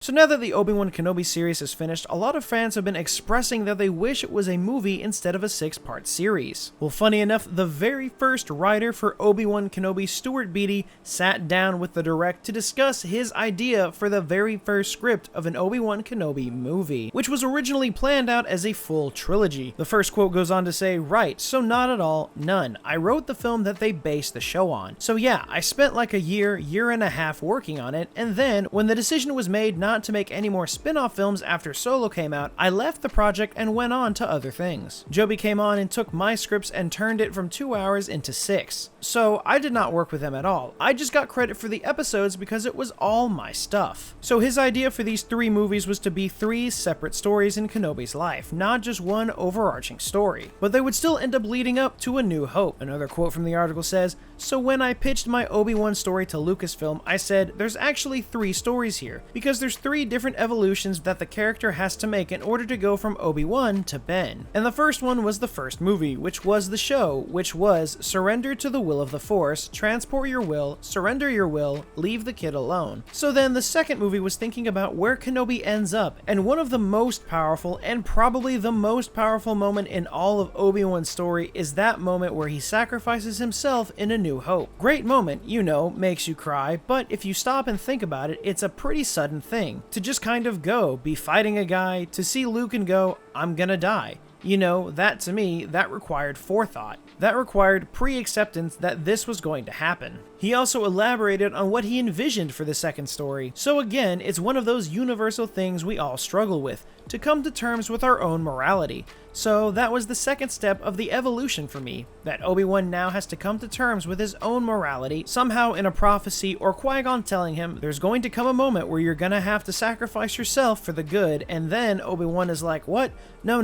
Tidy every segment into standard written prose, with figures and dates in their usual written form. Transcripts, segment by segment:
So now that the Obi-Wan Kenobi series is finished, a lot of fans have been expressing that they wish it was a movie instead of a 6-part series. Well, funny enough, the very first writer for Obi-Wan Kenobi, Stuart Beattie, sat down with the direct to discuss his idea for the very first script of an Obi-Wan Kenobi movie, which was originally planned out as a full trilogy. The first quote goes on to say, "Right, so not at all, none. I wrote the film that they based the show on. So yeah, I spent like a year and a half working on it, and then, when the decision was made not to make any more spin-off films after Solo came out, I left the project and went on to other things. Joby came on and took my scripts and turned it from 2 hours into 6. So I did not work with him at all. I just got credit for the episodes because it was all my stuff." So his idea for these 3 movies was to be 3 separate stories in Kenobi's life, not just one overarching story. But they would still end up leading up to A New Hope. Another quote from the article says, "So when I pitched my Obi-Wan story to Lucasfilm, I said, there's actually 3 stories here, because there's 3 different evolutions that the character has to make in order to go from Obi-Wan to Ben. And the first one was the first movie, which was the show, which was surrender to the will of the Force, transport your will, surrender your will, leave the kid alone. So then the second movie was thinking about where Kenobi ends up, and one of the most powerful, and probably the most powerful moment in all of Obi-Wan's story is that moment where he sacrifices himself in A New Hope. Great moment, you know, makes you cry, but if you stop and think about it, it's a pretty sudden thing. To just kind of go, be fighting a guy, to see Luke and go, I'm gonna die. You know, that to me, that required forethought. That required pre-acceptance that this was going to happen. He also elaborated on what he envisioned for the second story. So again, it's one of those universal things we all struggle with, to come to terms with our own morality. So that was the second step of the evolution for me, that Obi-Wan now has to come to terms with his own morality, somehow in a prophecy or Qui-Gon telling him, there's going to come a moment where you're gonna have to sacrifice yourself for the good, and then Obi-Wan is like, what? No,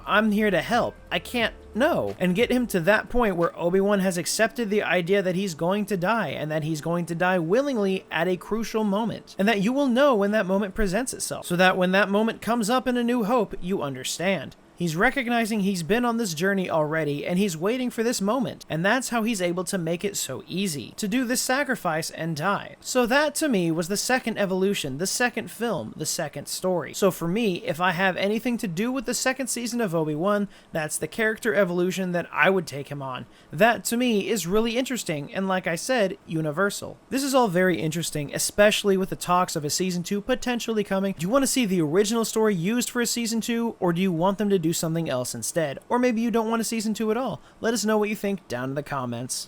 I'm here to help. I can't, no. And get him to that point where Obi-Wan has accepted the idea that he's going to die, and that he's going to die willingly at a crucial moment, and that you will know when that moment presents itself, so that when that moment comes up in A New Hope, you understand. He's recognizing he's been on this journey already, and he's waiting for this moment, and that's how he's able to make it so easy, to do this sacrifice and die. So that, to me, was the second evolution, the second film, the second story. So for me, if I have anything to do with the second season of Obi-Wan, that's the character evolution that I would take him on. That, to me, is really interesting, and like I said, universal. This is all very interesting, especially with the talks of a Season 2 potentially coming. Do you want to see the original story used for a Season 2, or do you want them to do something else instead? Or maybe you don't want a Season 2 at all. Let us know what you think down in the comments.